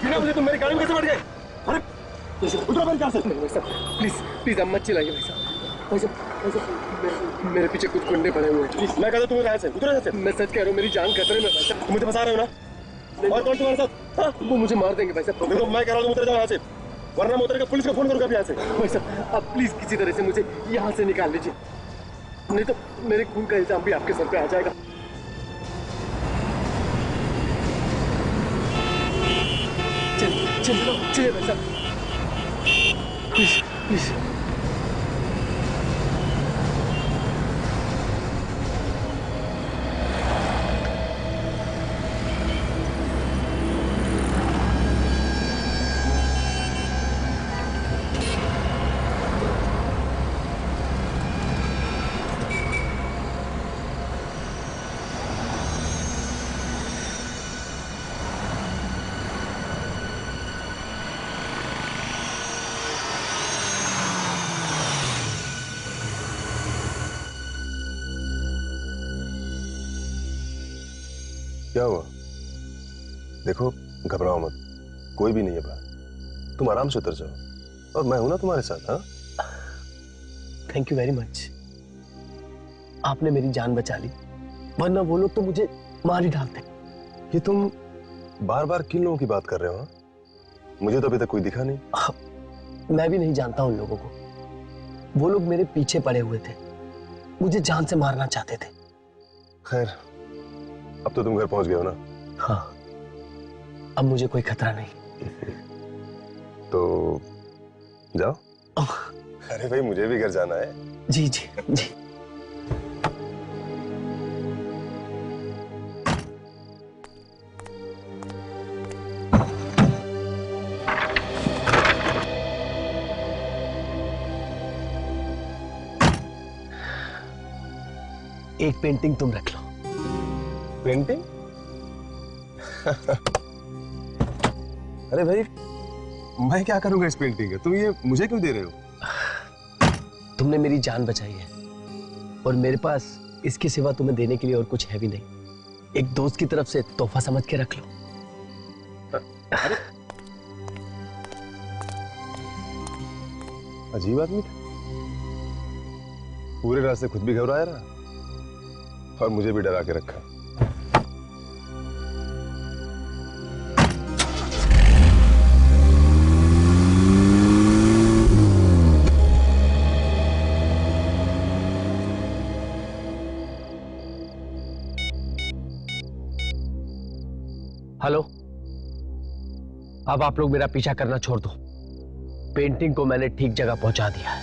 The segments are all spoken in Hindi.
बिना मुझे तुम मेरी गाड़ी में कैसे बैठ गए? अरे उतरो मेरी कार से। भाई साहब प्लीज प्लीज आप मत चिल्लाइए भाई साहब। भाई साहब मेरे पीछे कुछ गुंडे पड़े हुए हैं। प्लीज मैं कहता हूँ तुम यहाँ से उतरो यहाँ से। मैं सच कह रहा हूँ मेरी जान खतरे में भाई साहब। मुझे फंसा रहे हो ना? और कौन तुम्हारे साथ? हाँ वो मुझे मार देंगे भाई साहब। देखो मैं कह रहा हूँ तुम उतर जाओ यहाँ से, वरना मैं उतर के पुलिस को फोन करूँगा यहाँ से। भाई साहब आप प्लीज किसी तरह से मुझे यहाँ से निकाल लीजिए, नहीं तो मेरे खून का इल्जाम भी आपके सर पे आ जाएगा। चलिए भाई साहब प्लीज प्लीज। क्या हुआ? देखो घबराओ मत, कोई भी नहीं है बाहर, तुम आराम से उतर जाओ और मैं हूं ना तुम्हारे साथ। हाँ थैंक यू वेरी मच, आपने मेरी जान बचा ली, वरना वो लोग तो मुझे मार ही डालते। ये तुम बार बार किन लोगों की बात कर रहे हो? मुझे तो अभी तक कोई दिखा नहीं। मैं भी नहीं जानता उन लोगों को, वो लोग मेरे पीछे पड़े हुए थे, मुझे जान से मारना चाहते थे। खैर अब तो तुम घर पहुंच गए हो ना? हाँ अब मुझे कोई खतरा नहीं। तो जाओ। अरे भाई मुझे भी घर जाना है। जी जी जी। एक पेंटिंग तुम रख लो। पेंटिंग? अरे भाई मैं क्या करूंगा इस पेंटिंग का? तुम ये मुझे क्यों दे रहे हो? तुमने मेरी जान बचाई है और मेरे पास इसके सिवा तुम्हें देने के लिए और कुछ है भी नहीं। एक दोस्त की तरफ से तोहफा समझ के रख लो। अरे अजीब आदमी था, पूरे रास्ते खुद भी घबराया रहा और मुझे भी डरा के रखा। हेलो, अब आप लोग मेरा पीछा करना छोड़ दो, पेंटिंग को मैंने ठीक जगह पहुंचा दिया है।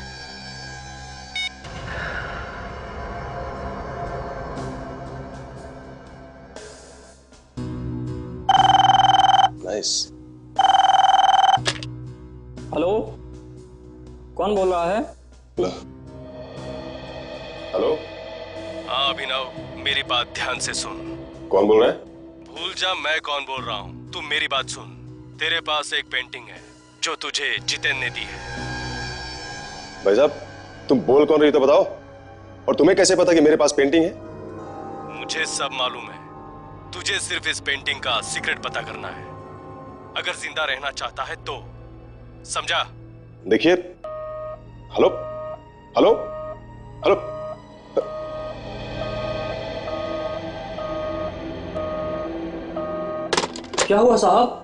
नाइस। हेलो, कौन बोल रहा है? हेलो। हाँ अभिनव, मेरी बात ध्यान से सुन। कौन बोल रहा है? भूल जा मैं कौन बोल रहा हूँ, तू मेरी बात सुन। तेरे पास एक पेंटिंग है जो तुझे जितेन ने दी है। भाई साहब तुम बोल कौन रही तो बताओ, और तुम्हें कैसे पता कि मेरे पास पेंटिंग है? मुझे सब मालूम है, तुझे सिर्फ इस पेंटिंग का सीक्रेट पता करना है। अगर जिंदा रहना चाहता है तो, समझा? देखिए, हेलो हेलो हेलो। क्या हुआ साहब?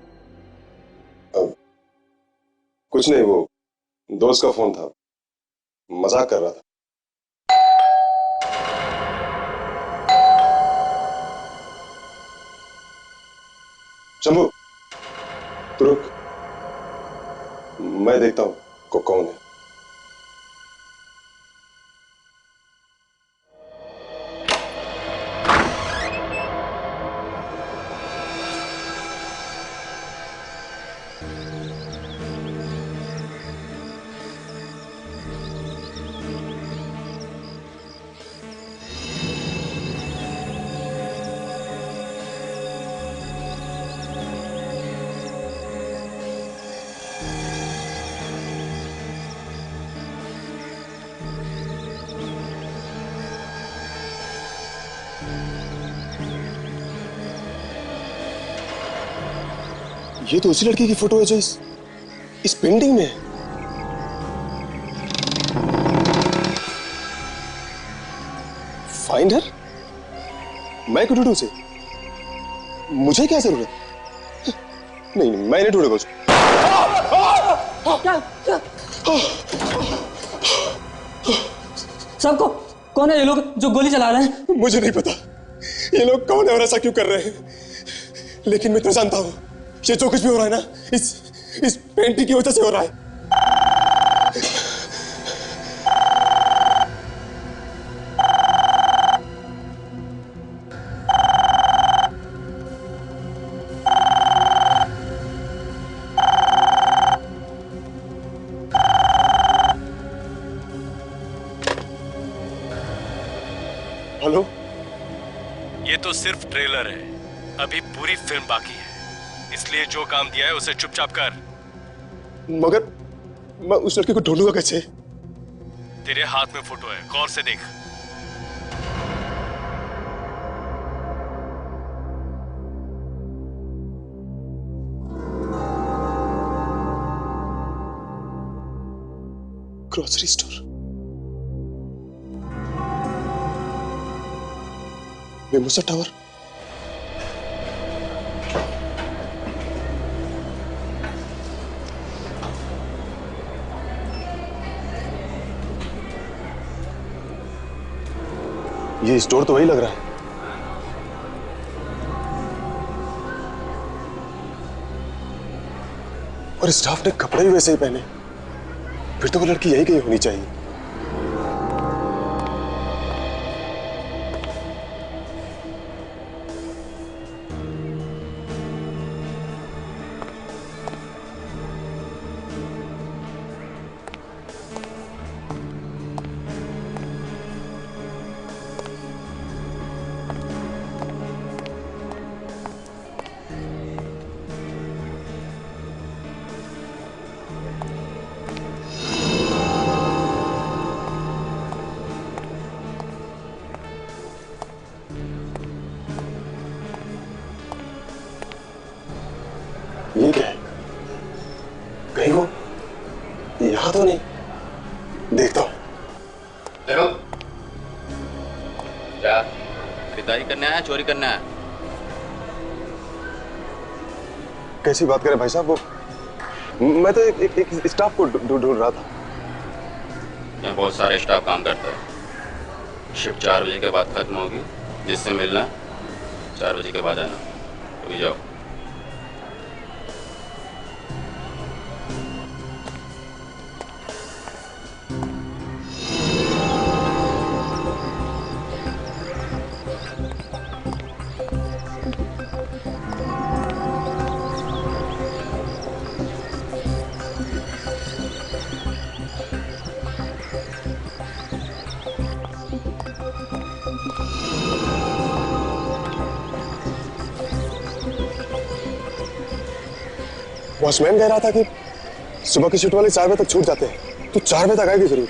कुछ नहीं, वो दोस्त का फोन था, मजाक कर रहा था। शंभू तू रुक, मैं देखता हूं कौन है। ये तो उसी लड़की की फोटो है जो इस पेंटिंग में है। Find her? मैं क्यों ढूंढूं उसे? मुझे क्या जरूरत? नहीं, मैं नहीं ढूंढूंगा उसको। सबको कौन है ये लोग जो गोली चला रहे हैं? मुझे नहीं पता ये लोग कौन है और ऐसा क्यों कर रहे हैं, लेकिन मैं तो जानता हूं ये जो कुछ भी हो रहा है ना इस पेंटिंग की वजह से हो रहा है। हेलो, ये तो सिर्फ ट्रेलर है, अभी पूरी फिल्म बाकी है, इसलिए जो काम दिया है उसे चुपचाप कर। मगर मैं उस लड़के को ढूंढूंगा कैसे? तेरे हाथ में फोटो है, गौर से देख। ग्रोसरी स्टोर, मेमोसा टावर, ये स्टोर तो वही लग रहा है। और स्टाफ ने कपड़े भी वैसे ही पहने, फिर तो वो लड़की यही कहीं होनी चाहिए। ये क्या है? कहीं वो यहां तो नहीं? देखता हूं। देखो, क्या खरीदारी करना है, चोरी करना है? कैसी बात करें भाई साहब, वो मैं तो एक स्टाफ को ढूंढ रहा था। यहाँ बहुत सारे स्टाफ काम करता है। शिफ्ट 4 बजे के बाद खत्म होगी, जिससे मिलना 4 बजे के बाद आना। तो जाओ। वॉचमैन कह रहा था कि सुबह की शिफ्ट वाले 4 बजे तक छूट जाते हैं, तो 4 बजे तक आएगी जरूर।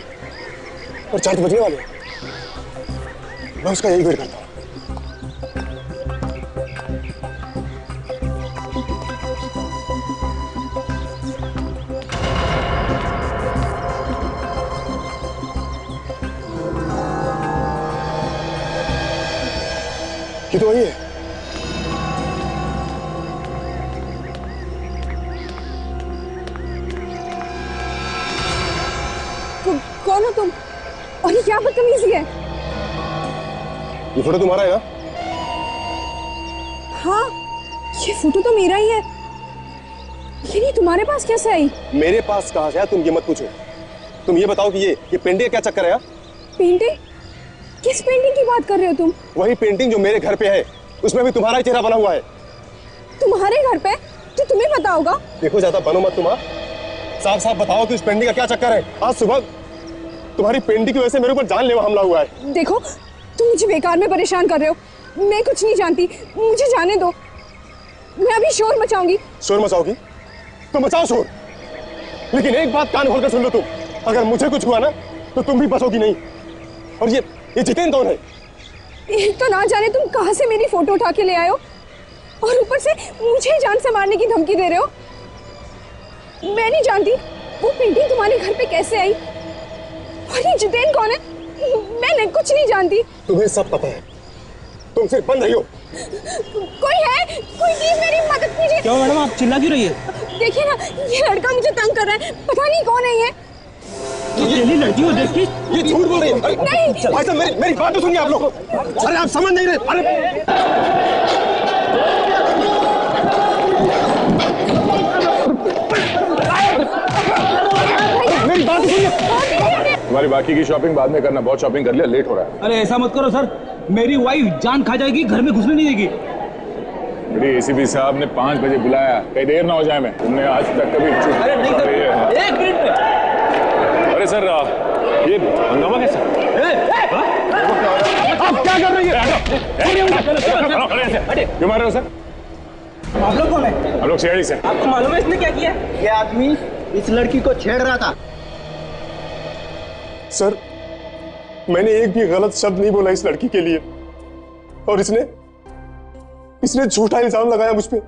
और 4 तो बजने वाले हैं। मैं उसका यही वेट करता हूँ। ये तो वही है। कौन हो तुम? और ये क्या बदतमीजी है? ये फोटो तुम्हारा है ना? हाँ, ये फोटो तो मेरा ही है। लेकिन ये तुम्हारे पास कैसे आई? मेरे पास कहाँ से है तुम ये मत पूछो। तुम ये बताओ कि ये पेंटिंग का क्या चक्कर है? पेंटिंग? किस पेंटिंग की बात कर रहे हो तुम? वही पेंटिंग जो मेरे घर पे है, उसमें भी तुम्हारा ही चेहरा बना हुआ है। तुम्हारे घर पे? तो तुम्हें पता होगा। देखो ज्यादा बनो मत तुम। साफ साफ बताओ कि उस पेंटिंग का क्या चक्कर है। आज सुबह तुम्हारी पेंटिंग की वजह से मेरे ऊपर जानलेवा हमला हुआ है। देखो, तुम मुझे बेकार में परेशान कर रहे हो। मैं कुछ नहीं जानती, मुझे जाने दो। मैं अभी शोर मचाऊंगी। शोर मचाओगी तो मचाओ शोर, लेकिन एक बात कान खोलकर सुन लो तुम। अगर मुझे कुछ हुआ ना तो तुम भी बचोगी नहीं। और ये जितेंद्र कौन है? एक तो ना जाने तुम कहां से मेरी फोटो उठा के ले आए हो, और ऊपर से मुझे जान से मारने की धमकी दे रहे हो। मैं नहीं जानती वो पेंटिंग तुम्हारे घर पे कैसे आई, और ये जितेन कौन है, मैं कुछ नहीं जानती। तुम्हें सब पता है, तुम सिर्फ बन रही हो। कोई है, कोई प्लीज मेरी मदद कीजिए। क्यों मैडम, आप चिल्ला क्यों रही है? देखिए ना, ये लड़का मुझे तंग कर रहा है, पता नहीं कौन है ये। ये लड़की को देख के ये झूठ बोल रही है। नहीं। भाई साहब मेरी बात तो सुनिए आप लोग। अरे आप समझ नहीं रहे। अरे मेरी बात तो सुनिए। तुम्हारी बाकी की शॉपिंग बाद में करना, बहुत शॉपिंग कर लिया, लेट हो रहा है। अरे ऐसा मत करो सर, मेरी वाइफ जान खा जाएगी, घर में घुसने नहीं देगी। मेरी एसीपी साहब ने 5 बजे बुलाया, कहीं देर ना हो जाए। मैं तुमने आज तक कभी अरे नहीं सर, एक मिनट में। अरे सर ये हंगामा कैसा? आप क्या कर रही है? क्यों मार रहे हो सर? आप लोग कौन है? हम लोग सीआईडी से। आपको मालूम है इसने क्या किया? ये आदमी इस लड़की को छेड़ रहा था। सर मैंने एक भी गलत शब्द नहीं बोला इस लड़की के लिए, और इसने झूठा इल्जाम लगाया मुझ पे।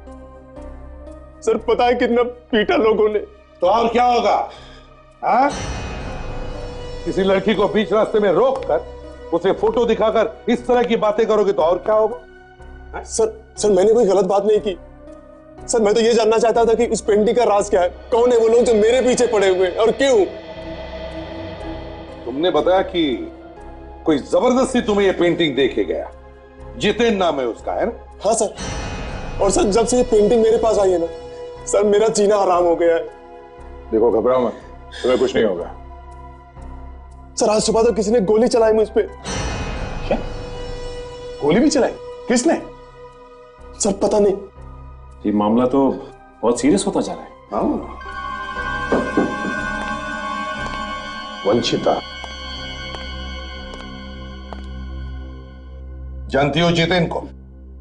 सर पता है कितना पीटा लोगों ने। तो और क्या होगा? हाँ? किसी लड़की को बीच रास्ते में रोक कर उसे फोटो दिखाकर इस तरह की बातें करोगे तो और क्या होगा? सर मैंने कोई गलत बात नहीं की। सर मैं तो ये जानना चाहता था कि उस पेंटिंग का राज क्या है, कौन है वो लोग जो मेरे पीछे पड़े हुए और क्यों। तुमने बताया कि कोई जबरदस्ती तुम्हें ये पेंटिंग दे के गया, जितेन नाम है उसका, है ना? हाँ सर, और सर जब से ये पेंटिंग मेरे पास आई है ना सर, मेरा जीना हराम हो गया है। देखो घबराओ मत, तुम्हें कुछ नहीं होगा। सर आज सुबह तो किसी ने गोली चलाई मुझ पे। क्या? गोली भी चलाई? किसने? सर पता नहीं। ये मामला तो बहुत सीरियस होता जा रहा है। हाँ। वंशिता जानती हो जितेन को?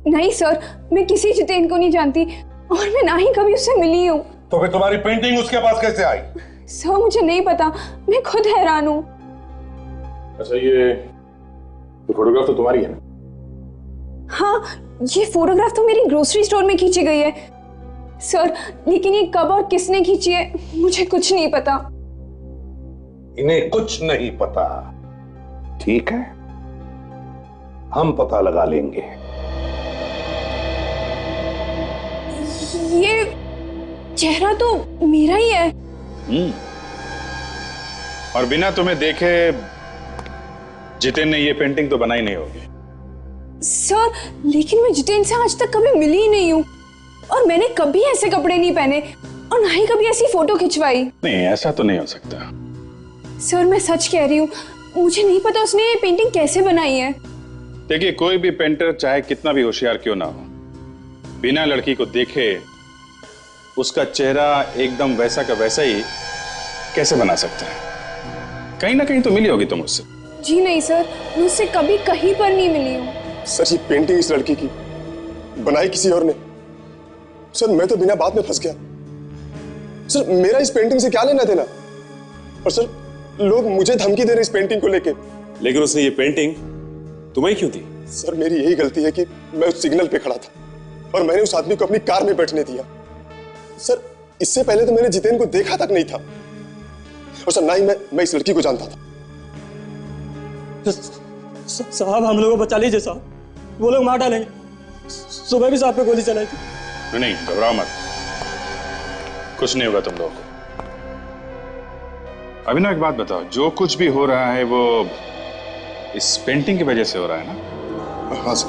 नहीं सर, मैं किसी जितेन को नहीं जानती, और मैं ना ही कभी उससे मिली हूँ। तो फिर तुम्हारी पेंटिंग उसके पास कैसे आई? सर मुझे नहीं पता, मैं खुद हैरान हूँ। अच्छा ये फोटोग्राफ तो तुम्हारी है ना? हाँ, ये फोटोग्राफ तो मेरी ग्रोसरी स्टोर में खींची गई है सर, लेकिन ये कब और किसने खींची है मुझे कुछ नहीं पता। इन्हें कुछ नहीं पता, ठीक है? हम पता लगा लेंगे। ये चेहरा तो मेरा ही है। और बिना तुम्हें देखे जितेन ने ये पेंटिंग तो बनाई नहीं होगी। सर लेकिन मैं जितेन से आज तक कभी मिली ही नहीं हूँ, और मैंने कभी ऐसे कपड़े नहीं पहने, और ना ही कभी ऐसी फोटो खिंचवाई। नहीं ऐसा तो नहीं हो सकता। सर मैं सच कह रही हूँ, मुझे नहीं पता उसने ये पेंटिंग कैसे बनाई है। देखिए कोई भी पेंटर चाहे कितना भी होशियार क्यों ना हो, बिना लड़की को देखे उसका चेहरा एकदम वैसा का वैसा ही कैसे बना सकता है? कहीं ना कहीं तो मिली होगी तुम उससे। जी नहीं सर, मैं उससे कभी कहीं पर नहीं मिली हूँ। सर ये पेंटिंग इस लड़की की बनाई किसी और ने। सर मैं तो बिना बात में फंस गया। सर मेरा इस पेंटिंग से क्या लेना देना? और सर लोग मुझे धमकी दे रहे इस पेंटिंग को लेके। लेकिन उसने ये पेंटिंग तुम्हें क्यों दी? सर मेरी यही गलती है कि मैं उस सिग्नल पे खड़ा था और मैंने उस आदमी को अपनी कार में बैठने दिया। सर इससे पहले तो मैंने जितेन को देखा तक नहीं था, और सर ना ही मैं इस लड़की को जानता था। साहब हम लोगों को बचा लीजिए साहब, वो लोग मार डालेंगे। सुबह भी साहब पे गोली चलाई थी। नहीं घबराओ मत, कुछ नहीं होगा तुम लोगों को। अभिनव एक बात बताओ, जो कुछ भी हो रहा है वो इस पेंटिंग की वजह से हो रहा है ना? हाँ सर।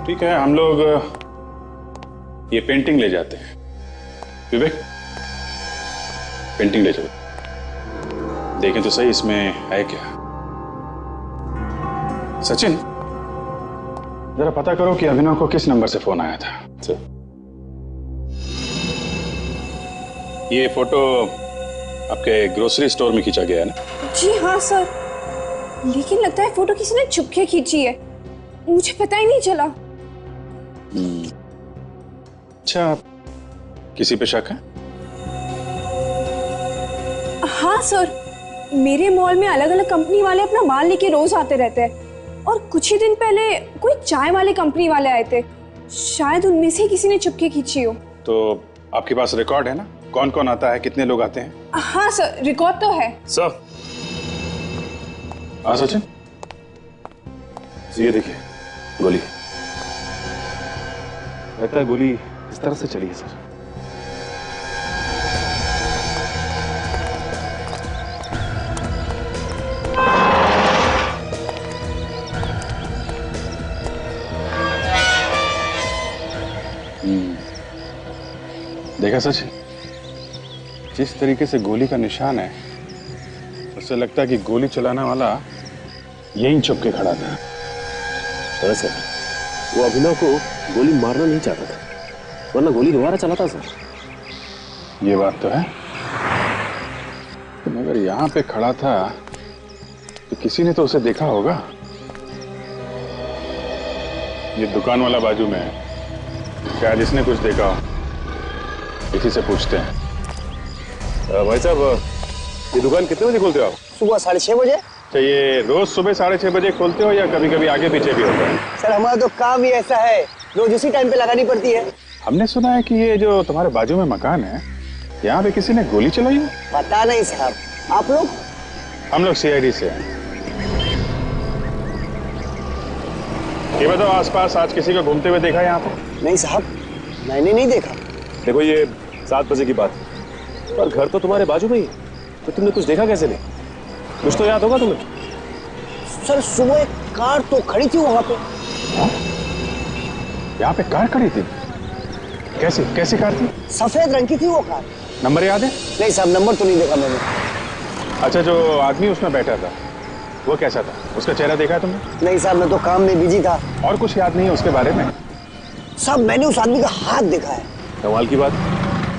ठीक है, हम लोग ये पेंटिंग ले जाते हैं। विवेक पेंटिंग ले जाओ, देखें तो सही इसमें है क्या। सचिन जरा पता करो कि अभिनव को किस नंबर से फोन आया था। ये फोटो आपके ग्रोसरी स्टोर में खींचा गया है ना? जी हाँ सर, लेकिन लगता है फोटो किसी ने छुपके खींची है, मुझे पता ही नहीं चला। अच्छा, किसी पे शक है? हाँ सर, मेरे मॉल में अलग अलग कंपनी वाले अपना माल लेके रोज आते रहते हैं, और कुछ ही दिन पहले कोई चाय वाले कंपनी वाले आए थे, शायद उनमें से किसी ने चुपके खींची हो। तो आपके पास रिकॉर्ड है ना, कौन कौन आता है, कितने लोग आते हैं? हाँ सर, रिकॉर्ड तो है सर। हाँ सचिन, ये देखिए गोली। लगता है गोली इस तरह से चली है सर। देखा सचिन, जिस तरीके से गोली का निशान है उससे लगता है कि गोली चलाने वाला यहीं छुप के खड़ा था। सर, वो अभिनव को गोली मारना नहीं चाहता था, वरना गोली दोबारा चलाता सर। ये बात तो है, मगर यहां पे खड़ा था तो किसी ने तो उसे देखा होगा। ये दुकान वाला बाजू में है, शायद इसने कुछ देखा हो, इसी से पूछते हैं। भाई साहब, ये दुकान कितने बजे खोलते हो आप? सुबह 6:30 बजे। तो ये रोज सुबह 6:30 बजे खोलते हो या कभी कभी आगे पीछे भी होता है? सर हमारा तो काम ही ऐसा है, रोज उसी टाइम पे लगानी पड़ती है। हमने सुना है कि ये जो तुम्हारे बाजू में मकान है, यहाँ पे किसी ने गोली चलाई है। पता नहीं साहब, आप लोग? हम लोग CID से हैं। ये बताओ, आसपास आज किसी को घूमते हुए देखा है यहाँ पे? नहीं साहब, मैंने नहीं देखा। देखो ये 7 बजे की बात है, पर घर तो तुम्हारे बाजू में ही, तो तुमने कुछ देखा कैसे नहीं? कुछ तो याद होगा तुम्हें? सर सुबह एक कार तो खड़ी थी वहां पे। यहाँ पे कार खड़ी थी? कैसी कैसी कार थी? सफेद रंग की थी वो कार। नंबर याद है? नहीं साहब, नंबर तो नहीं देखा मैंने। अच्छा, जो आदमी उसमें बैठा था वो कैसा था? उसका चेहरा देखा है तुमने? नहीं साहब, मैं तो काम में बिजी था। और कुछ याद नहीं है उसके बारे में? साहब मैंने उस आदमी का हाथ देखा है। कमाल की बात,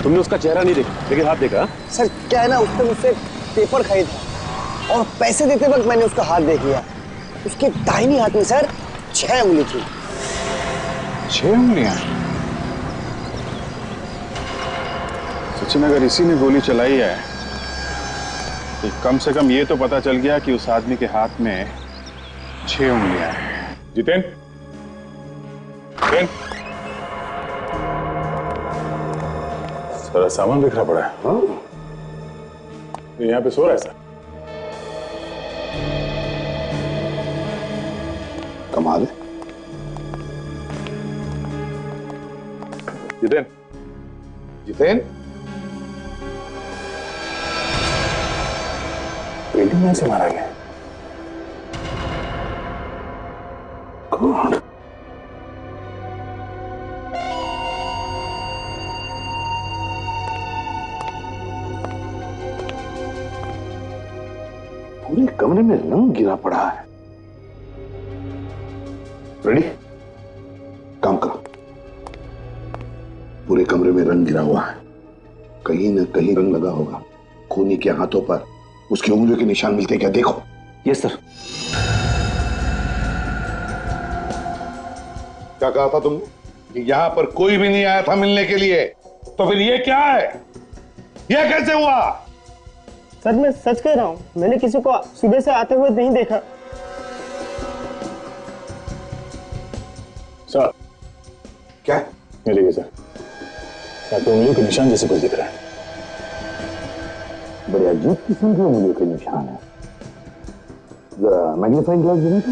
तुमने उसका चेहरा नहीं देखा लेकिन हाथ देखा? सर क्या है ना, उसने मुझसे पेपर खरीदा और पैसे देते वक्त मैंने उसका हाथ देख लिया। उसके दाहिनी हाथ में सर 6 उंगली थी। 6 उंगलियां? सचिन, अगर इसी ने गोली चलाई है तो कम से कम ये तो पता चल गया कि उस आदमी के हाथ में 6 उंगलियां हैं। जितेंद्र, सारा सामान बिखरा पड़ा है। हाँ? यहाँ पे सो रहा है सर। कमाल है। जितेंद्र, पेंटिंग में से मारा गया? कौन? पूरे कमरे में रंग गिरा पड़ा है। रेडी? काम करो। पूरे कमरे में रंग गिरा हुआ है, कहीं न कहीं रंग लगा होगा। खूनी के हाथों पर उसकी उंगलियों के निशान मिलते क्या? देखो। Yes sir. क्या कहा था तुमने कि यहां पर कोई भी नहीं आया था मिलने के लिए? तो फिर ये क्या है? ये कैसे हुआ? सर मैं सच कह रहा हूँ, मैंने किसी को सुबह से आते हुए नहीं देखा। सर क्या? ये देखिए सर, आपकी उंगलियों के निशान जैसे कुछ दिख रहा है। बड़े अजीब किस्म के उंगलियों के निशान है। जरा मैग्नीफाइंग ग्लास देना तो।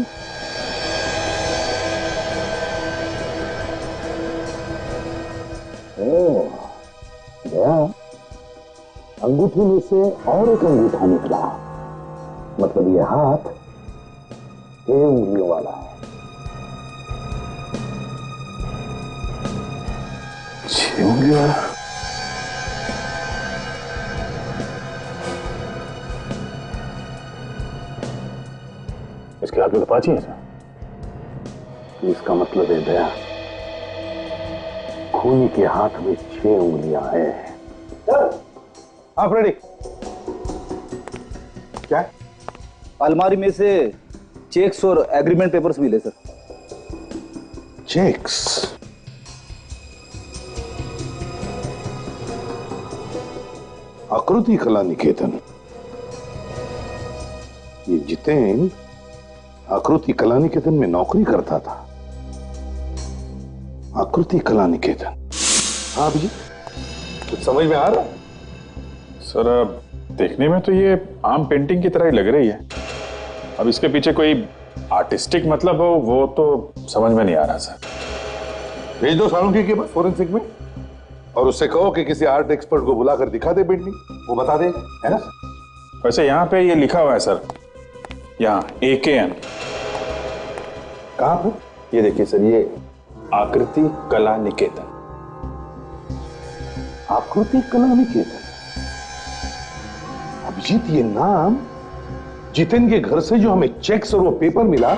गया, अंगूठी में से और एक अंगूठा निकला। मतलब ये हाथ 6 उंगलियों वाला है। 6 उंगलियों वाला? इसके हाथ में तो 5 ही है सर। इसका मतलब है दया, खूनी के हाथ में 6 उंगलियां हैं। आप रेडी? क्या? अलमारी में से चेक्स और एग्रीमेंट पेपर्स मिले सर। चेक्स? आकृति कला निकेतन। ये जितेंद्र आकृति कला निकेतन में नौकरी करता था। आकृति कला निकेतन। हाँ अभिजीत, कुछ समझ में आ रहा है? सर अब देखने में तो ये आम पेंटिंग की तरह ही लग रही है। अब इसके पीछे कोई आर्टिस्टिक मतलब हो वो तो समझ में नहीं आ रहा सर। भेज दो सालुंकी के पास फोरेंसिक में और उससे कहो कि किसी आर्ट एक्सपर्ट को बुलाकर दिखा दे पेंटिंग, वो बता देगा, है ना? वैसे यहाँ पे ये लिखा हुआ है सर, यहाँ AKN। कहाँ पर? ये देखिए सर, ये आकृति कला निकेतन। आकृति कला निकेतन। अभिजीत, ये नाम जितेन के घर से जो हमें चेक्स और वो पेपर मिला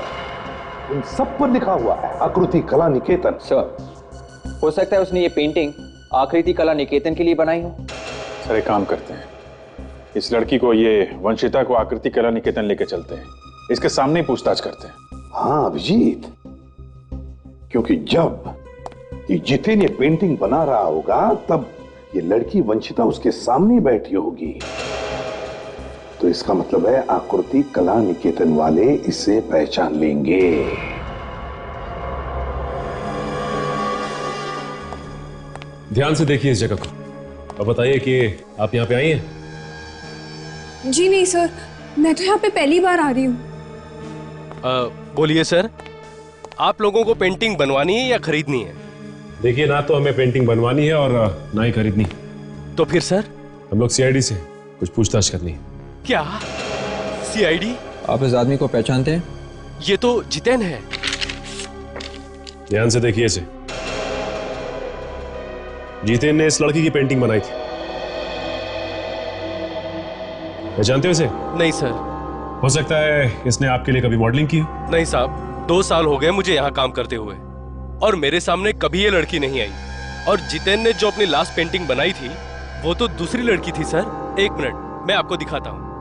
उन सब पर लिखा हुआ है आकृति कला निकेतन। सर, हो सकता है उसने ये पेंटिंग आकृति कला निकेतन के लिए बनाई हो। सर एक काम करते हैं, इस लड़की को, ये वंशिता को आकृति कला निकेतन लेके चलते हैं, इसके सामने ही पूछताछ करते हैं। हाँ अभिजीत, क्योंकि जब ये जितेन ये पेंटिंग बना रहा होगा तब ये लड़की वंशिता उसके सामने बैठी होगी, तो इसका मतलब है आकृति कला निकेतन वाले इसे पहचान लेंगे। ध्यान से देखिए इस जगह को और बताइए कि आप यहाँ पे आई हैं। जी नहीं सर, मैं तो यहाँ पे पहली बार आ रही हूँ। बोलिए सर, आप लोगों को पेंटिंग बनवानी है या खरीदनी है? देखिए, ना तो हमें पेंटिंग बनवानी है और ना ही खरीदनी। तो फिर सर? हम लोग CID से कुछ पूछताछ करनी है। क्या CID? आप इस आदमी को पहचानते हैं? ये तो जितेन है। ध्यान से देखिए इसे। जितेन ने इस लड़की की पेंटिंग बनाई थी। पहचानते हो इसे? नहीं सर। हो सकता है इसने आपके लिए कभी मॉडलिंग की हो। नहीं साहब, 2 साल हो गए मुझे यहाँ काम करते हुए और मेरे सामने कभी ये लड़की नहीं आई। और जितेन ने जो अपनी लास्ट पेंटिंग बनाई थी वो तो दूसरी लड़की थी सर। 1 मिनट, मैं आपको दिखाता हूँ।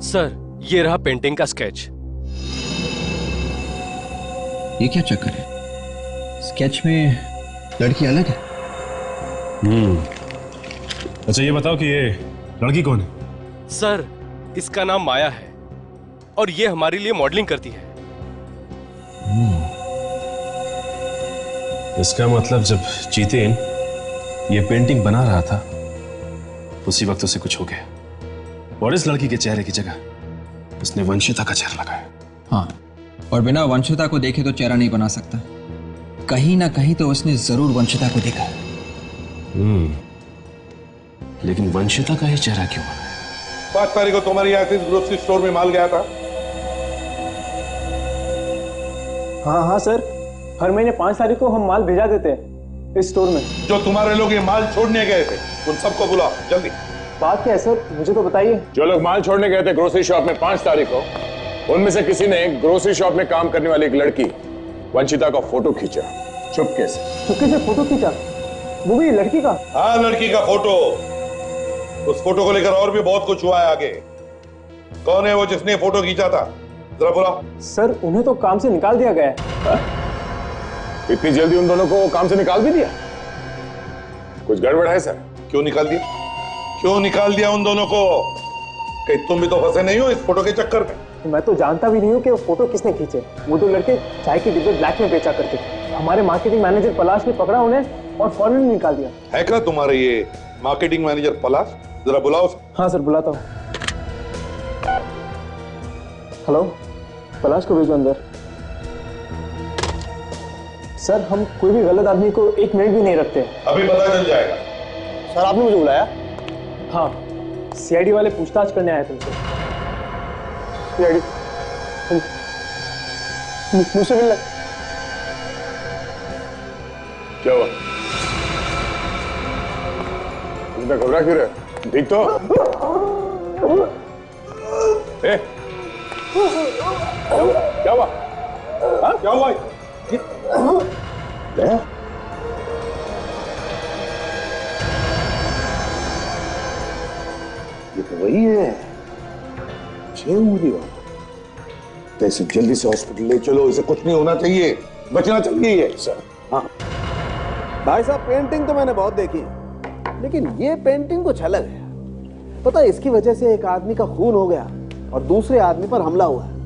सर, ये रहा पेंटिंग का स्केच। ये क्या चक्कर है? स्केच में लड़की अलग है। अच्छा ये बताओ कि ये लड़की कौन है? सर, इसका नाम माया है और ये हमारे लिए मॉडलिंग करती है। इसका मतलब जब जितेन ये पेंटिंग बना रहा था उसी वक्त उसे कुछ हो गया और इस लड़की के चेहरे की जगह उसने वंशिता का चेहरा लगाया। हाँ, और बिना वंशिता को देखे तो चेहरा नहीं बना सकता। कहीं ना कहीं तो उसने जरूर वंशिता को देखा। लेकिन वंशिता का ही चेहरा क्यों? 5 तारीख को तुम्हारे यहाँ से ग्रोसरी स्टोर में माल गया था। हाँ सर, हर महीने 5 तारीख को हम माल भेजा देते हैं इस स्टोर में। जो तुम्हारे लोग ये माल छोड़ने गए थे उन सबको बुलाओ जल्दी। बात क्या है सर, मुझे तो बताइए। जो लोग माल छोड़ने गए थे ग्रोसरी शॉप में 5 तारीख को, उनमें से किसी ने ग्रोसरी शॉप में काम करने वाली एक लड़की वंशिता का फोटो खींचा चुपके से। चुपके से फोटो खींचा? वो भी लड़की का? हाँ, लड़की का फोटो। उस फोटो को लेकर और भी बहुत कुछ हुआ है आगे। कौन है वो जिसने फोटो खींचा था? जरा बुलाओ। सर, उन्हें तो काम से निकाल दिया गया है। इतनी जल्दी उन दोनों को काम से निकाल भी दिया? कुछ गड़बड़ है सर? क्यों निकाल दिया? क्यों निकाल दिया उन दोनों को? कहीं तुम भी तो फंसे नहीं हो इस फोटो के चक्कर में? मैं तो जानता भी नहीं हूँ कि वो फोटो किसने खींचे। वो 2 लड़के चाय के डिब्बे ब्लैक में बेचा करते थे। हमारे मार्केटिंग मैनेजर पलाश ने पकड़ा उन्हें और फौरन निकाल दिया। है क्या तुम्हारे ये मार्केटिंग मैनेजर पलाश? जरा बुलाओ। हाँ सर, बुलाता हूँ। हेलो, पलाश को भेजो अंदर। सर, हम कोई भी गलत आदमी को 1 मिनट भी नहीं रखते। अभी पता चल जाएगा। सर, आपने मुझे बुलाया? हाँ, CID वाले पूछताछ करने आए तुमसे। CID मुझसे मिलना। क्या हुआ? तुम घबरा क्यों रहे? ठीक तो? क्या हुआ? हाँ? क्या हुआ? ये तो वही है, 6 उंगली वाला। तो इसे जल्दी से हॉस्पिटल ले चलो, इसे कुछ नहीं होना चाहिए, बचना चाहिए ये। सर, हाँ भाई साहब, पेंटिंग तो मैंने बहुत देखी, लेकिन ये पेंटिंग कुछ अलग है। पता है इसकी वजह से एक आदमी का खून हो गया और दूसरे आदमी पर हमला हुआ है।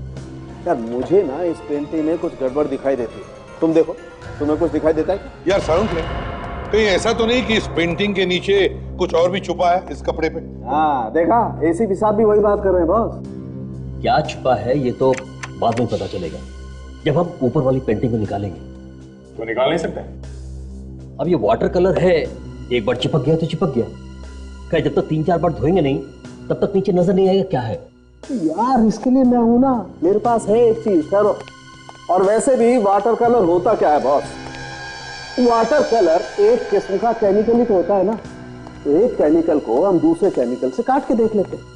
यार मुझे ना इस पेंटिंग में कुछ गड़बड़ दिखाई देती है। तुम देखो, तुम्हें कुछ दिखाई देता है? यार साउंड कहीं ऐसा तो नहीं कि इस पेंटिंग के नीचे कुछ और भी छुपा है इस कपड़े पे? हाँ देखा, एसीपी साहब भी वही बात कर रहे हैं बॉस। क्या छुपा है ये तो बाद में पता चलेगा, जब हम ऊपर वाली पेंटिंग को निकालेंगे। तो निकाल नहीं सकते? अब ये वाटर कलर है, एक बार चिपक गया तो चिपक गया। क्या जब तक 3-4 बार धोएंगे नहीं तब तक नीचे नजर नहीं आएगा क्या है? यार इसके लिए मैं हूं ना, मेरे पास है एक चीज करो। और वैसे भी वाटर कलर होता क्या है बॉस? वाटर कलर एक किस्म का केमिकल ही तो होता है ना। एक केमिकल को हम दूसरे केमिकल से काट के देख लेते हैं।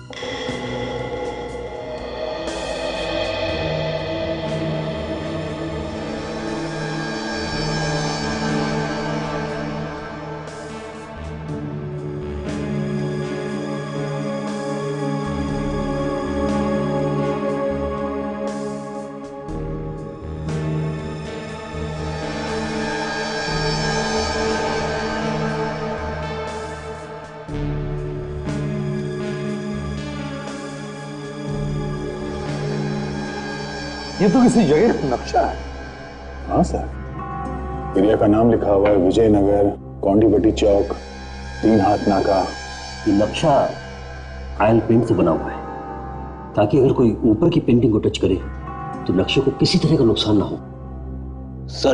ये तो किसी जगह का नक्शा है। हाँ सर, एरिया का नाम लिखा हुआ है विजयनगर, कौंडीपट्टी चौक, 3 हाथ नाका। ये नक्शा ऑयल पेंट से बना हुआ है ताकि अगर कोई ऊपर की पेंटिंग को टच करे तो नक्शे को किसी तरह का नुकसान ना हो। सर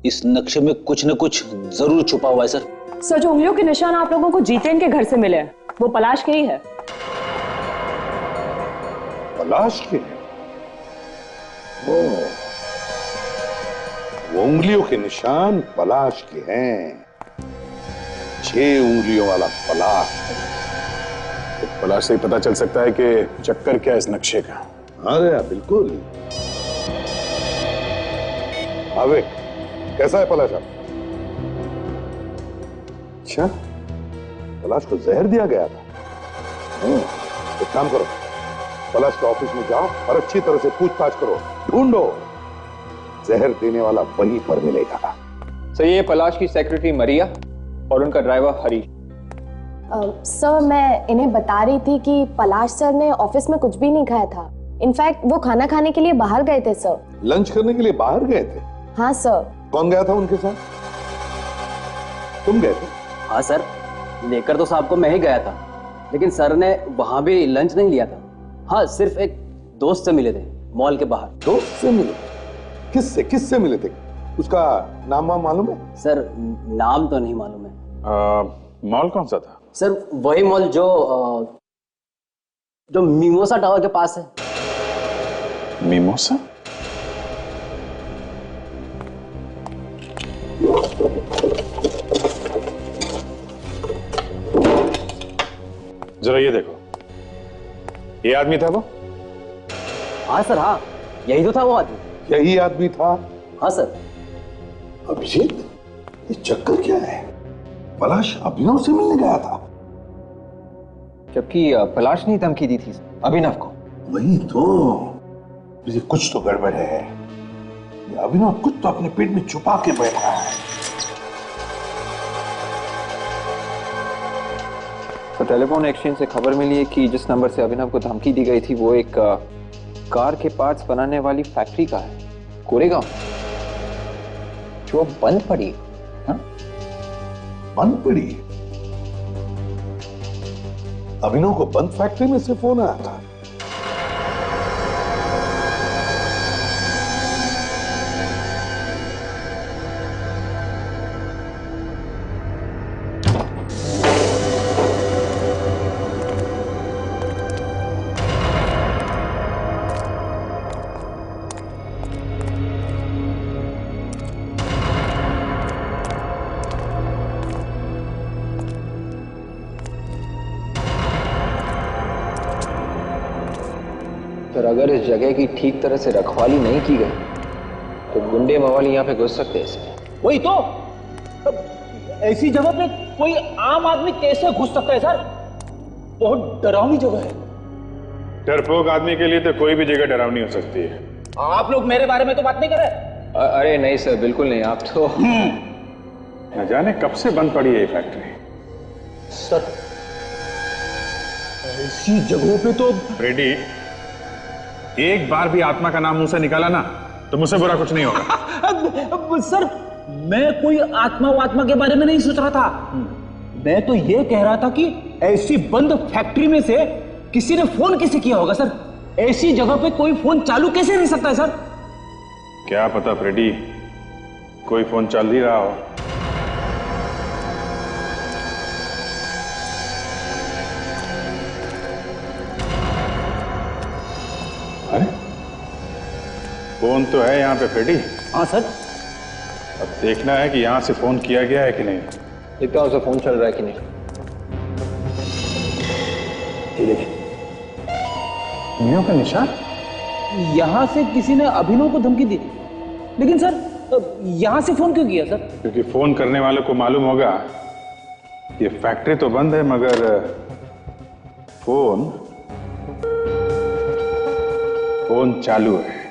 इस नक्शे में कुछ न कुछ जरूर छुपा हुआ है सर। सर जो उंगलियों के निशान आप लोगों को जितेन के घर से मिले हैं वो पलाश के ही है। पलाश के? वो उंगलियों के निशान पलाश के हैं। 6 उंगलियों वाला पलाश। तो पलाश से ही पता चल सकता है कि चक्कर क्या है इस नक्शे का। अरे बिल्कुल। आवे, कैसा है पलाश? अच्छा, पलाश को जहर दिया गया था। एक काम करो, पलाश के ऑफिस में जाओ और अच्छी तरह से पूछताछ करो, ढूंढो। जहर देने वाला वहीं पर मिलेगा। सर ये पलाश की सेक्रेटरी मरिया और उनका ड्राइवर हरी। सर मैं इन्हें बता रही थी कि पलाश सर ने ऑफिस में कुछ भी नहीं खाया था। इनफैक्ट वो खाना खाने के लिए बाहर गए थे सर। लंच करने के लिए बाहर गए थे? हाँ सर। कौन गया था उनके साथ? तुम गए थे? हाँ सर, लेकर तो साहब को मैं ही गया था, लेकिन सर ने वहां भी लंच नहीं लिया था। हाँ, सिर्फ एक दोस्त से मिले थे मॉल के बाहर। दोस्त से मिले? किससे मिले थे? उसका नाम वाम मालूम है? सर नाम तो नहीं मालूम है। मॉल कौन सा था? सर वही मॉल जो मिमोसा टावर के पास है। मिमोसा? जरा ये देखो, ये आदमी था वो? हाँ सर, हाँ यही तो था वो आदमी। यही आदमी था? हाँ सर। अभिजीत, ये चक्कर क्या है? पलाश अभिनव से मिलने गया था, जबकि पलाश ने धमकी दी थी अभिनव को। वही तो। ये कुछ तो गड़बड़ है। ये अभिनव कुछ तो अपने पेट में छुपा के बैठा है। तो टेलीफोन एक्सचेंज से खबर मिली है कि जिस नंबर से अभिनव को धमकी दी गई थी वो एक कार के पार्ट्स बनाने वाली फैक्ट्री का है, कोरेगांव, जो बंद पड़ी। हाँ? बंद पड़ी? अभिनव को बंद फैक्ट्री में से फोन आया था। पर अगर इस जगह की ठीक तरह से रखवाली नहीं की गई तो गुंडे मवाली यहाँ पे घुस सकते हैं। वही तो, ऐसी जगह पे कोई आम आदमी कैसे घुस सकता है सर? बहुत डरावनी जगह है। डरपोक आदमी के लिए तो कोई भी जगह डरावनी हो सकती है। आप लोग मेरे बारे में तो बात नहीं कर रहे। अरे नहीं सर, बिल्कुल नहीं। आप तो न जाने कब से बंद पड़ी है ये फैक्ट्री। सर ऐसी जगहों पे तो रेडी, एक बार भी आत्मा का नाम मुंह से निकाला ना तो मुझसे बुरा कुछ नहीं होगा। सर मैं कोई आत्मा के बारे में नहीं सोच रहा था। मैं तो ये कह रहा था कि ऐसी बंद फैक्ट्री में से किसी ने फोन कैसे किया होगा सर? ऐसी जगह पे कोई फोन चालू कैसे रह सकता है सर? क्या पता फ्रेडी, कोई फोन चल ही रहा हो। अरे फोन तो है यहाँ पे फ्रेडी। हाँ सर। अब देखना है कि यहाँ से फोन किया गया है कि नहीं। देखता हूँ फोन चल रहा है कि नहीं। ये देखिए, उंगलियों का निशान। यहाँ से किसी ने अभिनव को धमकी दी, लेकिन सर यहाँ से फोन क्यों किया सर? क्योंकि फोन करने वालों को मालूम होगा ये फैक्ट्री तो बंद है मगर फोन चालू है।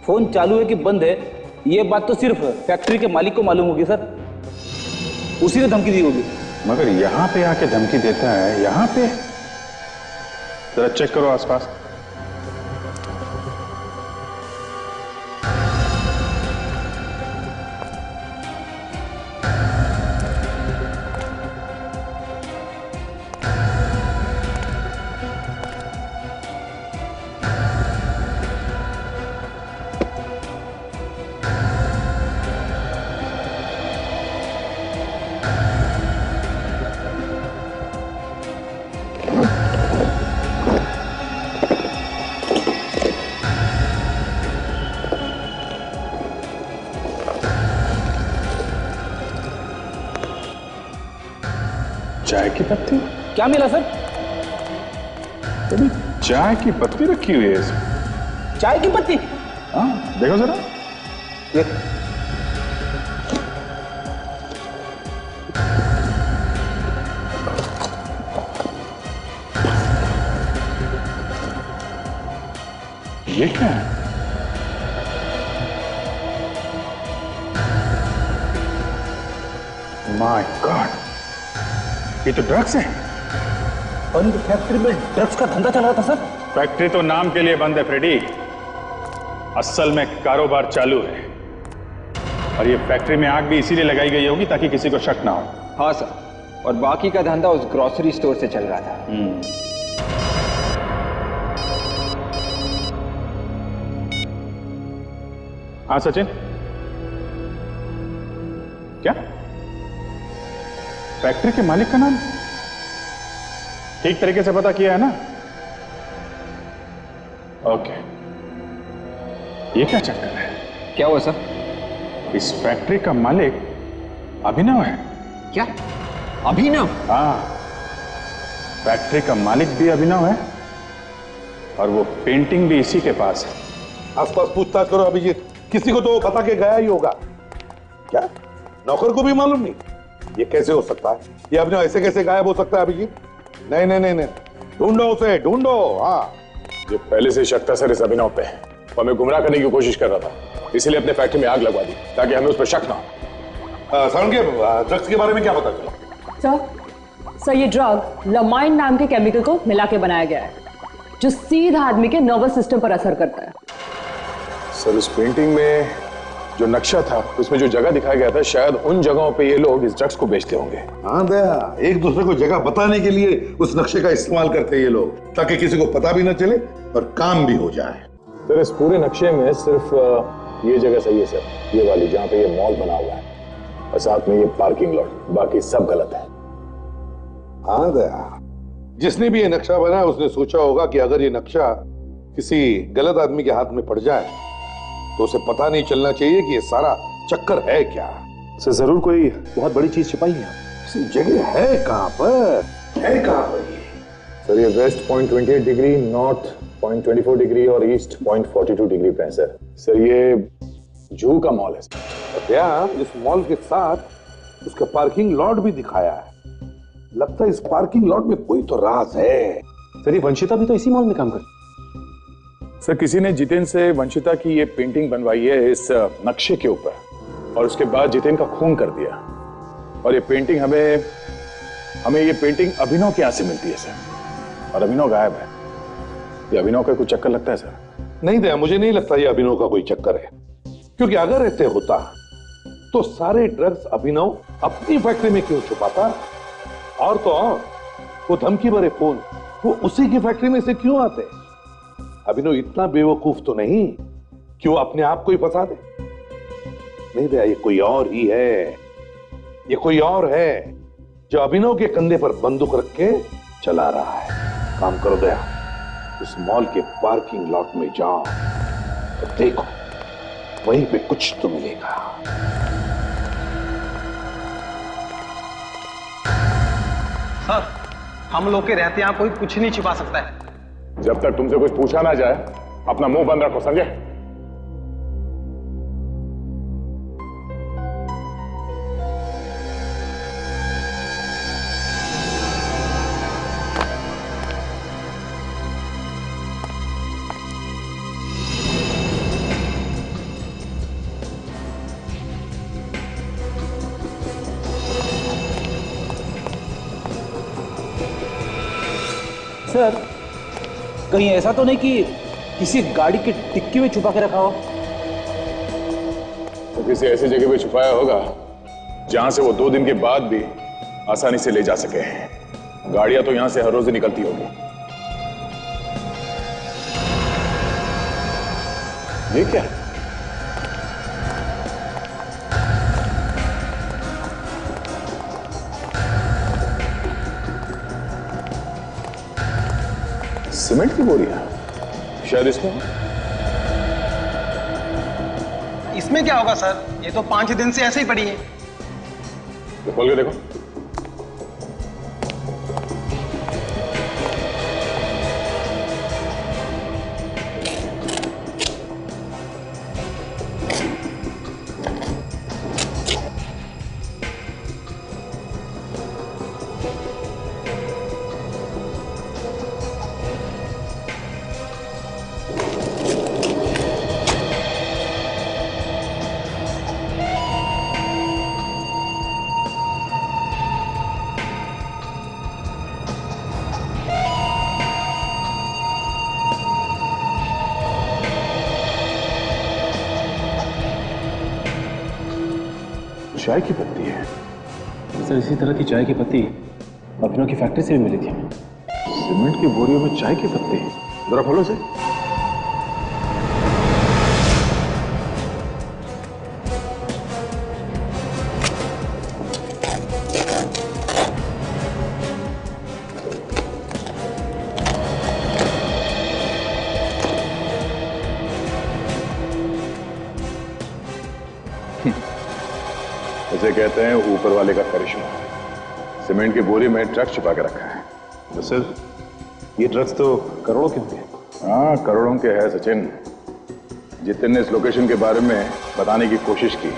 फोन चालू है कि बंद है ये बात तो सिर्फ फैक्ट्री के मालिक को मालूम होगी सर, उसी ने धमकी दी होगी। मगर यहाँ पे आके धमकी देता है, यहाँ पे जरा चेक करो आसपास। चाय की पत्ती? क्या मिला सर? अभी चाय की पत्ती रखी हुई है इसमें। चाय की पत्ती? हाँ देखो जरा। ये क्या है? माय गॉड, ये तो ड्रग्स है। बंद फैक्ट्री में ड्रग्स का धंधा चल रहा था सर? फैक्ट्री तो नाम के लिए बंद है फ्रेडी, असल में कारोबार चालू है। और ये फैक्ट्री में आग भी इसीलिए लगाई गई होगी ताकि किसी को शक ना हो। हाँ सर, और बाकी का धंधा उस ग्रोसरी स्टोर से चल रहा था। हाँ सचिन, क्या फैक्ट्री के मालिक का नाम ठीक तरीके से पता किया है ना? ओके, ये क्या चक्कर है? क्या हुआ सर? इस फैक्ट्री का मालिक अभिनव है। क्या अभिनव? हाँ, फैक्ट्री का मालिक भी अभिनव है और वो पेंटिंग भी इसी के पास है। आसपास पूछताछ करो अभिजीत, किसी को तो बता के गया ही होगा। क्या नौकर को भी मालूम नहीं? ये कैसे हो सकता है? ये अभिनव ऐसे कैसे गायब हो सकता है अभिजीत? नहीं नहीं नहीं नहीं, ढूंढो उसे, ढूंढो। हाँ, ये पहले से शक था सर इस अभिनव पे, और मैं गुमराह करने की कोशिश कर रहा था, इसीलिए अपने फैक्ट्री में आग लगवा दी ताकि हमें उस पर शक ना हो। सर के ड्रग्स के बारे में क्या पता चला? सर ये ड्रग लमाइन नाम के केमिकल को मिला के बनाया गया है जो सीधा आदमी के नर्वस सिस्टम पर असर करता है। सर इस पेंटिंग में जो नक्शा था उसमें जो जगह दिखाया गया था, शायद उन जगहों पे ये लोग इस ड्रग्स को बेचते होंगे। हाँ दया, एक दूसरे को जगह बताने के लिए उस नक्शे का इस्तेमाल करते हैं ये लोग, ताकि किसी को पता भी न चले और काम भी हो जाए। सर इस पूरे नक्शे में सिर्फ ये जगह सही है सर, ये वाली जहाँ पे ये मॉल बना हुआ है, और साथ में ये पार्किंग लॉट, बाकी सब गलत है। हाँ दया, जिसने भी ये नक्शा बनाया उसने सोचा होगा कि अगर ये नक्शा किसी गलत आदमी के हाथ में पड़ जाए तो उसे पता नहीं चलना चाहिए कि ये सारा चक्कर है क्या। सर जरूर कोई बहुत बड़ी चीज छिपाई है। जगह है कहां पर? है कहां पर? सर ये वेस्ट 0.28 डिग्री, नॉर्थ 0.24 डिग्री और ईस्ट 0.42 डिग्री पे है सर। सर ये जू का मॉल है सर। क्या इस मॉल के साथ उसका पार्किंग लॉट भी दिखाया है? लगता है इस पार्किंग लॉट में कोई तो राज है। सर ये वंशिता भी तो इसी मॉल में काम करती। सर किसी ने जितेन से वंशिता की ये पेंटिंग बनवाई है इस नक्शे के ऊपर, और उसके बाद जितेन का खून कर दिया, और ये पेंटिंग हमें ये पेंटिंग अभिनव के यहाँ से मिलती है सर। और अभिनव गायब है। ये अभिनव का कुछ चक्कर लगता है सर? नहीं दया, मुझे नहीं लगता ये अभिनव का कोई चक्कर है, क्योंकि अगर ऐसे होता तो सारे ड्रग्स अभिनव अपनी फैक्ट्री में क्यों छुपाता? और तो और वो धमकी भरे फोन वो उसी की फैक्ट्री में से क्यों आते? अभिनव इतना बेवकूफ तो नहीं कि वो अपने आप को ही फंसा दे। नहीं दया, ये कोई और ही है, ये कोई और है जो अभिनव के कंधे पर बंदूक रख के चला रहा है। काम करो दया, उस मॉल के पार्किंग लॉट में जाओ तो देखो वहीं पे कुछ तो मिलेगा। सर, हम लोग के रहते यहां कोई कुछ नहीं छिपा सकता है। जब तक तुमसे कुछ पूछा ना जाए अपना मुंह बंद रखो, समझे? सर, कहीं ऐसा तो नहीं कि किसी गाड़ी की डिक्की में छुपा के रखा हो? तो किसी ऐसी जगह पे छुपाया होगा जहां से वो 2 दिन के बाद भी आसानी से ले जा सके। गाड़ियां तो यहां से हर रोज निकलती होगी। ये क्या है? सीमेंट की बोरियां शायद इसमें क्या होगा सर, ये तो 5 दिन से ऐसे ही पड़ी है। तो खोल के देखो। चाय की पत्ती है सर। इसी तरह की चाय की पत्ती अभिनव की फैक्ट्री से भी मिली थी हमें। सीमेंट की बोरियों में चाय की पत्ती, जरा खोलो से। इसे कहते हैं ऊपर वाले का करिश्मा। सीमेंट की बोरी में ड्रग्स छुपा के रखा है। तो सर, ये ड्रग्स तो करोड़ों के होंगे। हाँ, करोड़ों के है सचिन। जितिन ने इस लोकेशन के बारे में बताने की कोशिश की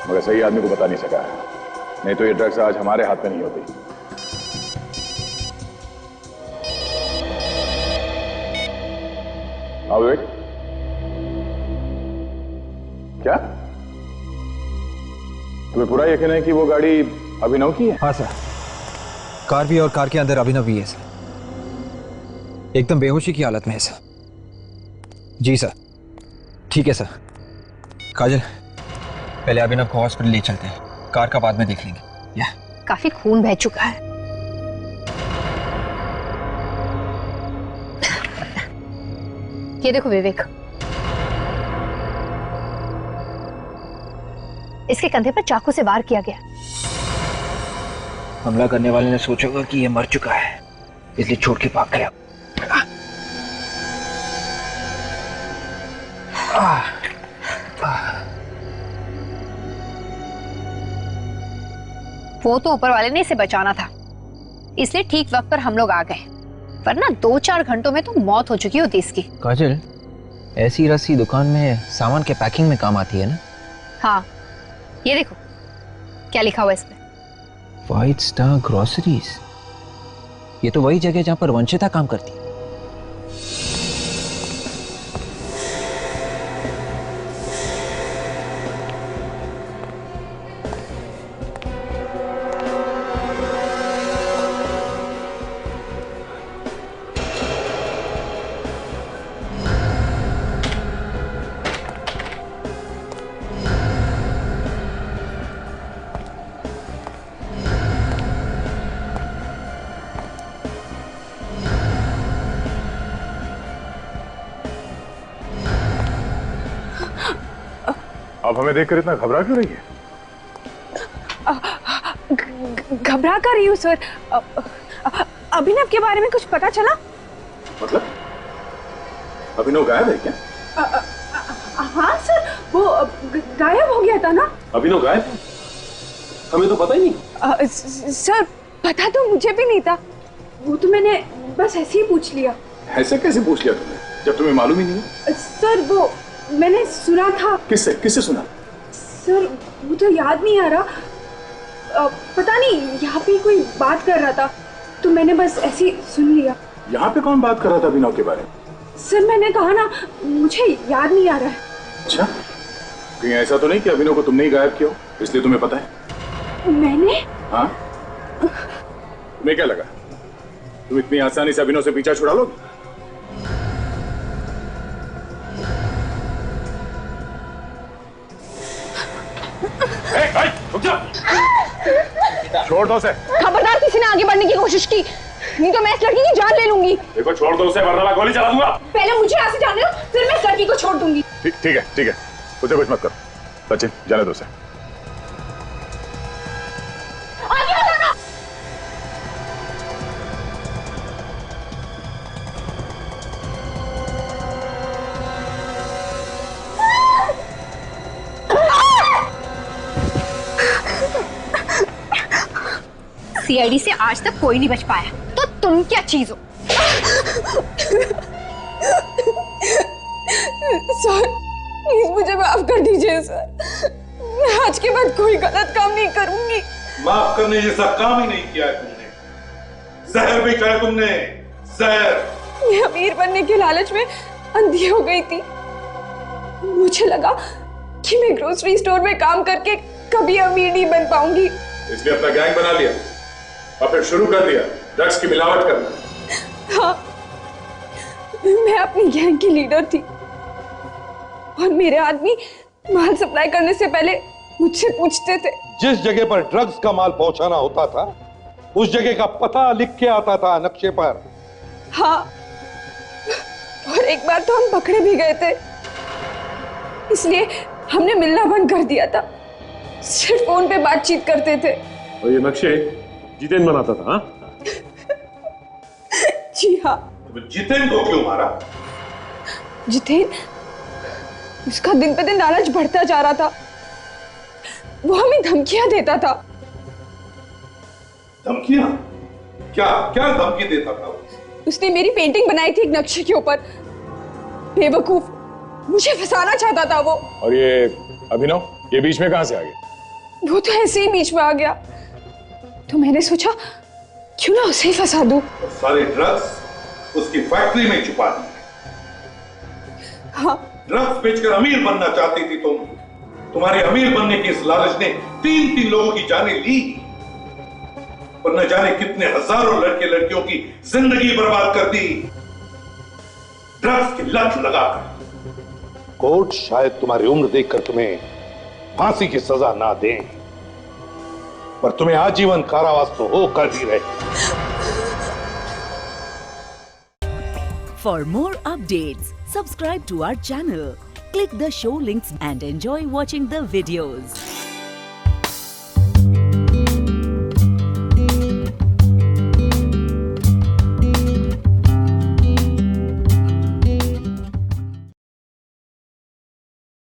मगर सही आदमी को बता नहीं सका। नहीं तो ये ड्रग्स आज हमारे हाथ में नहीं होती। आओ विवेक। क्या तुम्हें पूरा यकीन है कि वो गाड़ी अभिनव की है? हाँ सर, कार भी और कार के अंदर अभिनव भी है सर। एकदम बेहोशी की हालत में है सर। जी सर, ठीक है सर। काजल, पहले अभिनव को हॉस्पिटल ले चलते हैं, कार का बाद में देख लेंगे। या काफी खून बह चुका है। ये देखो विवेक, इसके कंधे पर चाकू से वार किया गया। हमला करने वाले ने सोचा होगा कि ये मर चुका है, इसलिए छोड़ के भाग गया। वो तो ऊपर वाले ने इसे बचाना था, इसलिए ठीक वक्त पर हम लोग आ गए, वरना 2-4 घंटों में तो मौत हो चुकी होती इसकी। काजल, ऐसी रस्सी दुकान में सामान के पैकिंग में काम आती है ना? हाँ, ये देखो क्या लिखा हुआ है इस पे। 5 स्टार ग्रोसरीज। ये तो वही जगह जहां पर वंशिता काम करती है। आप हमें देखकर इतना घबरा क्यों रही है? घबरा कर रही हूँ सर। अभिनव के बारे में कुछ पता चला? मतलब अभिनव गायब है क्या? हाँ सर, वो गायब हो गया था ना। अभिनव गायब है? हमें तो पता ही नहीं। सर पता तो मुझे भी नहीं था, वो तो मैंने बस ऐसे ही पूछ लिया। ऐसे कैसे पूछ लिया तुमने जब तुम्हें मालूम ही नहीं है? सर वो मैंने सुना था। किससे किससे सुना? सर वो तो याद नहीं आ रहा, पता नहीं, यहाँ पे कोई बात कर रहा था तो मैंने बस ऐसे ही सुन लिया। यहाँ पे कौन बात कर रहा था अभिनव के बारे में? सर मैंने कहा ना, मुझे याद नहीं आ रहा है। अच्छा, कहीं ऐसा तो नहीं कि अभिनव को तुमने ही गायब किया हो इसलिए तुम्हें पता है? मैंने? हाँ, तुम्हें क्या लगा तुम इतनी आसानी से अभिनव से पीछा छुड़ा लोगे? छोड़ दो उसे। खबरदार किसी ने आगे बढ़ने की कोशिश की, नहीं तो मैं इस लड़की की जान ले लूंगी। देखो छोड़ दो उसे वरना मैं गोली चला दूंगा। पहले मुझे यहाँ से जाने दो, फिर मैं इस लड़की को छोड़ दूंगी। ठीक है उसे कुछ मत करो। सचिन जाने दो उसे। आगे हटाना। सीआईडी से आज तक कोई नहीं बच पाया, तो तुम क्या चीज हो? सर प्लीज मुझे माफ कर दीजिए सर, मैं आज के बाद कोई गलत काम नहीं करूंगी। माफ करने जैसा काम ही नहीं किया है तुमने। जहर भी खाया तुमने, जहर। मैं अमीर बनने के लालच में अंधी हो गई थी। मुझे लगा कि मैं ग्रोसरी स्टोर में काम करके कभी अमीर नहीं बन पाऊंगी, इसलिए अपना गैंग बना लिया और फिर शुरू कर दिया ड्रग्स की मिलावट करना। हाँ, मैं अपनी गैंग की लीडर थी और मेरे आदमी माल सप्लाई करने से पहले मुझसे पूछते थे। जिस जगह पर ड्रग्स का माल पहुंचाना होता था उस जगह का पता लिख के आता था नक्शे पर। हाँ, और एक बार तो हम पकड़े भी गए थे, इसलिए हमने मिलना बंद कर दिया था, सिर्फ फोन पे बातचीत करते थे। और ये नक्शे जितेन बनाता था? हाँ? जी हाँ। जितेन को क्यों मारा? जितेन, उसका दिन पे दिन लालच बढ़ता जा रहा था, वो हमें धमकियां देता था। धमकियां? क्या क्या धमकी देता था? उसने मेरी पेंटिंग बनाई थी एक नक्शे के ऊपर। बेवकूफ, मुझे फंसाना चाहता था वो। और ये अभिनव ये बीच में कहां से आ गया? वो तो ऐसे ही बीच में आ गया, तो मैंने सोचा क्यों ना उसे ही फंसा दूं। सारे ड्रग्स उसकी फैक्ट्री में छुपा दिए। हाँ। ड्रग्स बेचकर अमीर बनना चाहती थी तुम। तुम्हारे अमीर बनने की इस लालच ने 3 लोगों की जानें ली, पर न जाने कितने हजारों लड़के लड़कियों की जिंदगी बर्बाद कर दी ड्रग्स की लत लगाकर। कोर्ट शायद तुम्हारी उम्र देखकर तुम्हें फांसी की सजा ना दे, पर तुम्हें आजीवन कारावास तो हो कर ही रहे। For more updates, subscribe to our channel, click the show links and enjoy watching the videos.